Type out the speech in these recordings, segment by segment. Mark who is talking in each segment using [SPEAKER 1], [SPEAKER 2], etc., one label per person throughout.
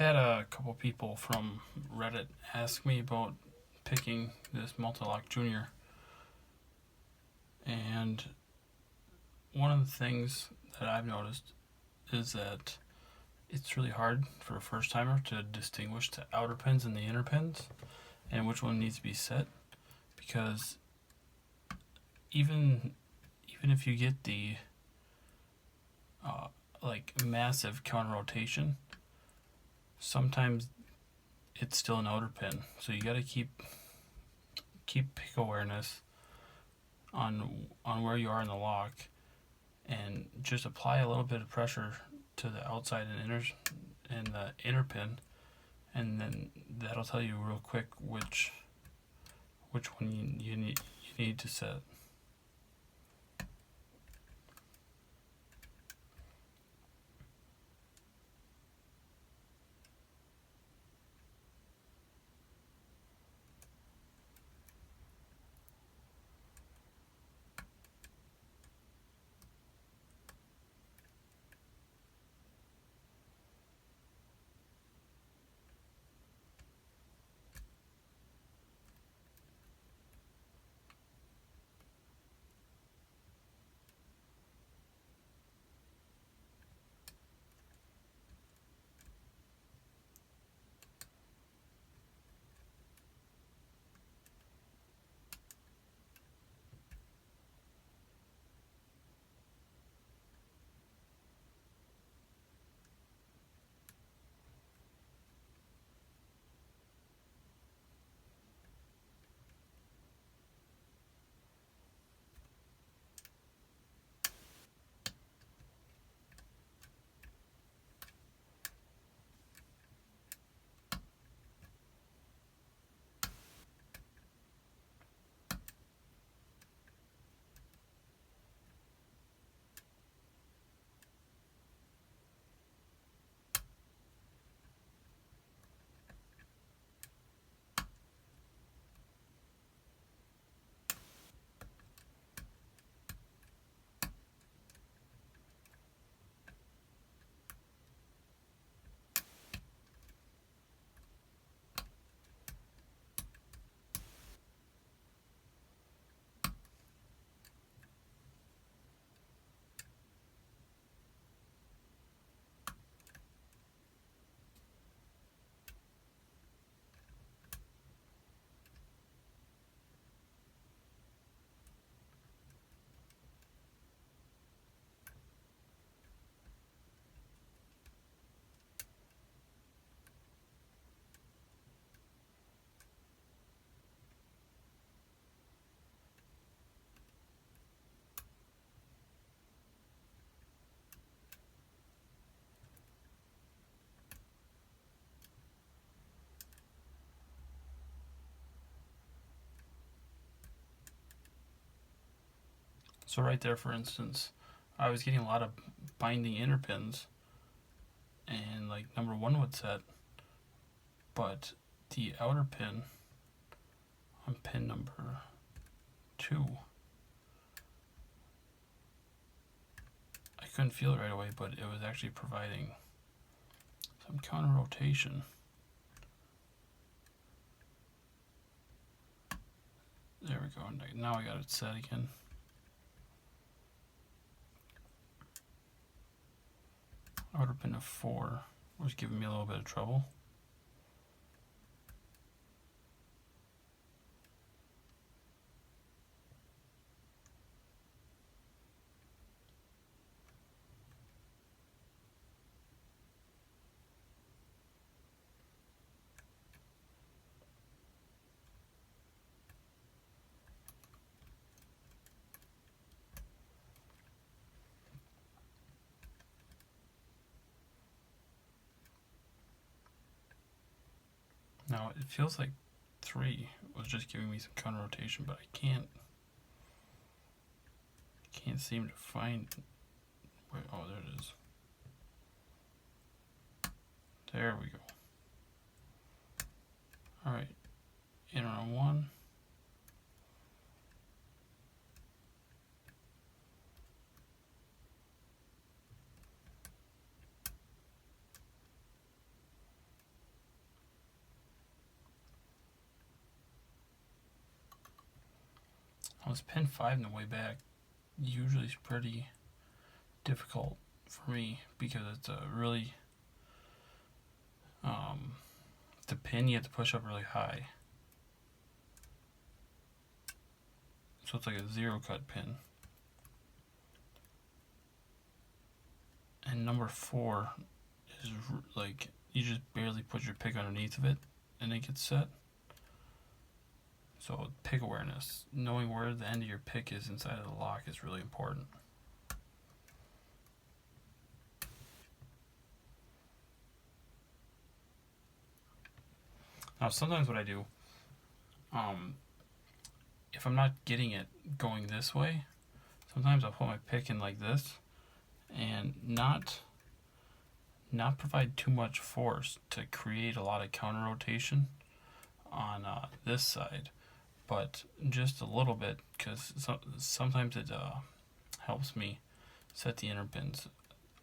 [SPEAKER 1] had a couple people from Reddit ask me about picking this Mul-T-Lock Junior, and one of the things that I've noticed is that it's really hard for a first timer to distinguish the outer pins and the inner pins and which one needs to be set, because even if you get the like massive counter rotation, sometimes it's still an outer pin. So you got to keep pick awareness on where you are in the lock, and just apply a little bit of pressure to the outside and the inner pin, and then that'll tell you real quick which one you need to set. So right there, for instance, I was getting a lot of binding inner pins, and like number 1 would set, but the outer pin on pin number 2, I couldn't feel it right away, but it was actually providing some counter rotation. There we go. Now I got it set again. Outer pin of 4 was giving me a little bit of trouble. Now it feels like 3 was just giving me some counter rotation, but I can't seem to find where. Oh, there it is. There we go. All right, in on 1. Well, it's pin 5 in the way back. Usually it's pretty difficult for me because it's a really the pin you have to push up really high, so it's like a 0 cut pin. And number 4 is like you just barely put your pick underneath of it and it gets set. So pick awareness, knowing where the end of your pick is inside of the lock is really important. Now sometimes what I do, if I'm not getting it going this way, sometimes I'll put my pick in like this and not provide too much force to create a lot of counter rotation on this side, but just a little bit, because sometimes it helps me set the inner pins.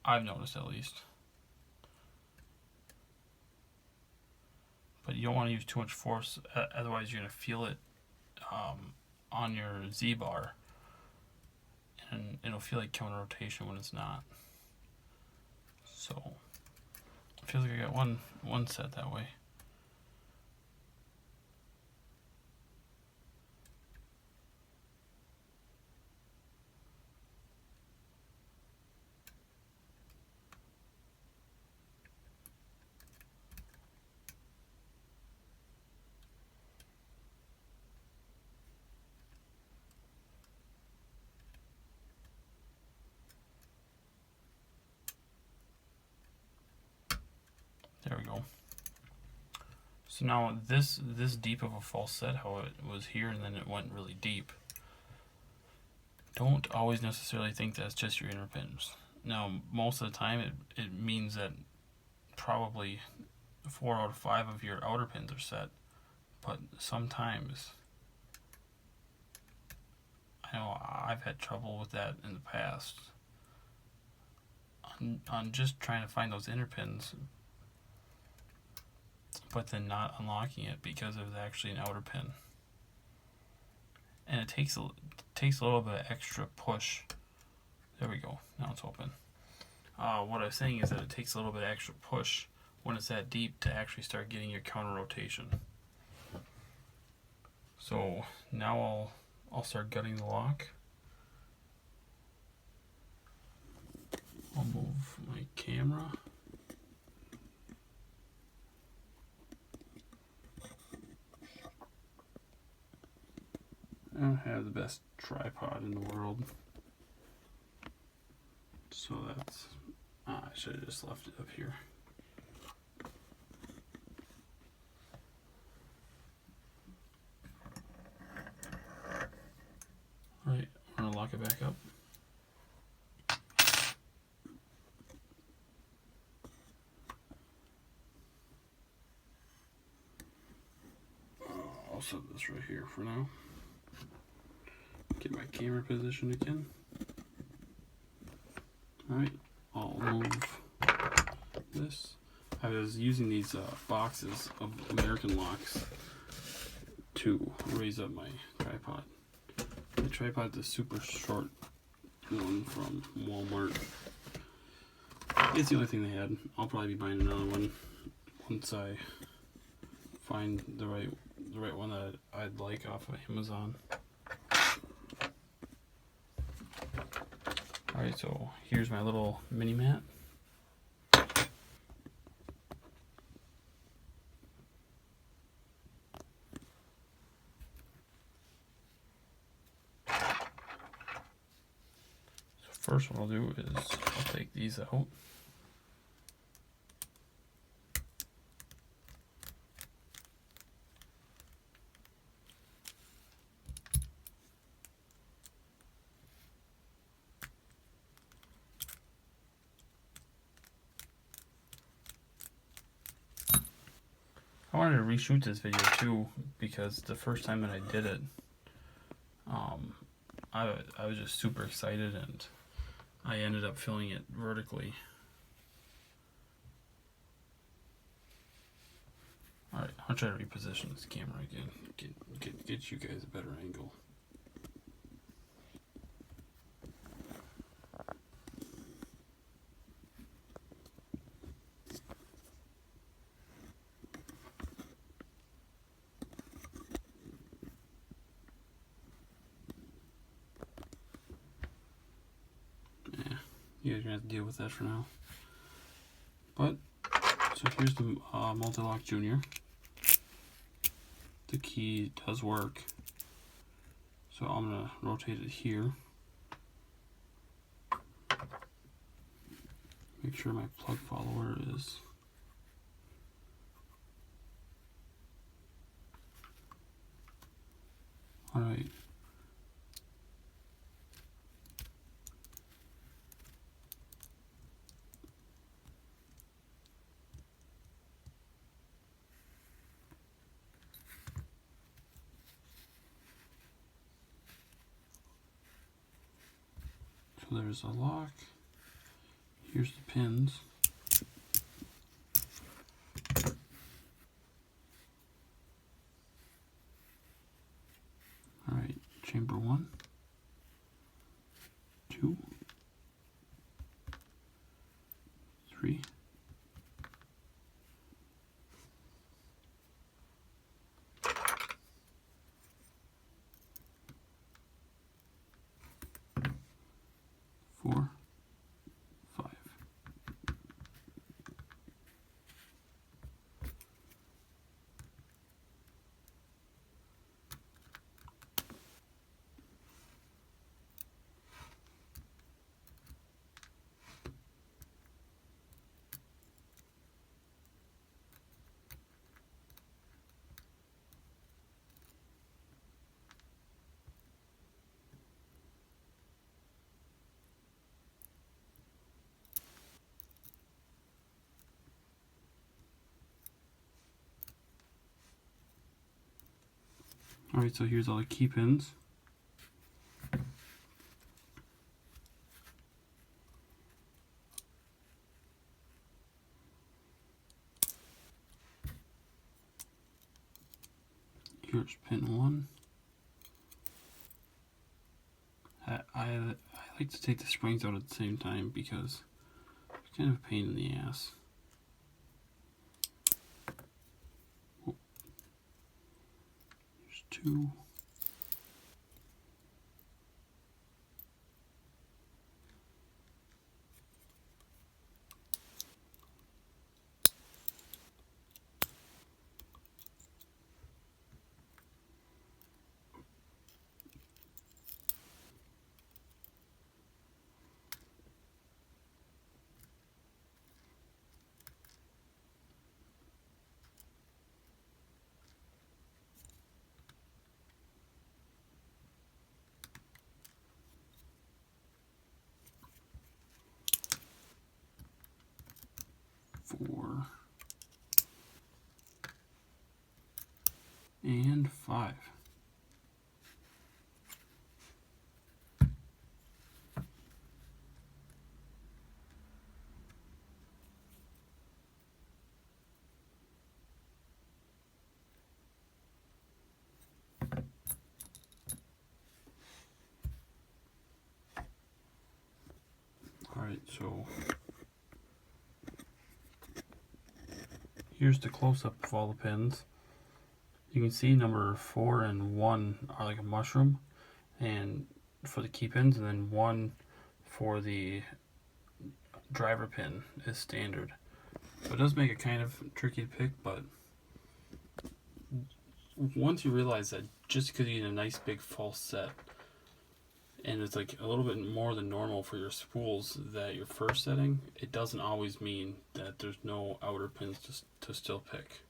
[SPEAKER 1] I've noticed, at least. But you don't want to use too much force, otherwise you're going to feel it on your Z-bar, and it'll feel like counter rotation when it's not. So it feels like I got one set that way. There we go. So now this deep of a false set, how it was here and then it went really deep, don't always necessarily think that's just your inner pins. Now most of the time it means that probably 4 out of 5 of your outer pins are set, but sometimes I know I've had trouble with that in the past on just trying to find those inner pins, but then not unlocking it because it was actually an outer pin. And it takes a little bit of extra push. There we go. Now it's open. What I was saying is that it takes a little bit of extra push when it's that deep to actually start getting your counter rotation. So now I'll start gutting the lock. I'll move my camera. I don't have the best tripod in the world, so that's I should have just left it up here. Alright, I'm gonna lock it back up. I'll set this right here for now. Get my camera position again. Alright, I'll move this. I was using these boxes of American locks to raise up my tripod. The tripod's a super short one from Walmart. It's the only thing they had. I'll probably be buying another one once I find the right one that I'd like off of Amazon. Alright, so here's my little mini mat. So first what I'll do is I'll take these out. I wanted to reshoot this video too because the first time that I did it, I was just super excited and I ended up filling it vertically. Alright, I'll try to reposition this camera again, get you guys a better angle. you guys are going to have to deal with that for now. But, so here's the Mul-T-Lock Junior. The key does work. So I'm going to rotate it here. Make sure my plug follower is alright. So there's a lock. Here's the pins. Alright, chamber 1, 2, 3, 4, 5. Alright, so here's all the key pins. Here's pin 1. I like to take the springs out at the same time because it's kind of a pain in the ass. Oh. Here's 2. Four and 5. Alright, so here's the close-up of all the pins. You can see number 4 and 1 are like a mushroom, and for the key pins, and then 1 for the driver pin is standard. So it does make it kind of tricky to pick, but once you realize that just because you need a nice big false set, and it's like a little bit more than normal for your spools that you're first setting, it doesn't always mean that there's no outer pins to still pick.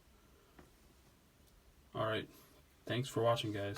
[SPEAKER 1] Alright, thanks for watching, guys.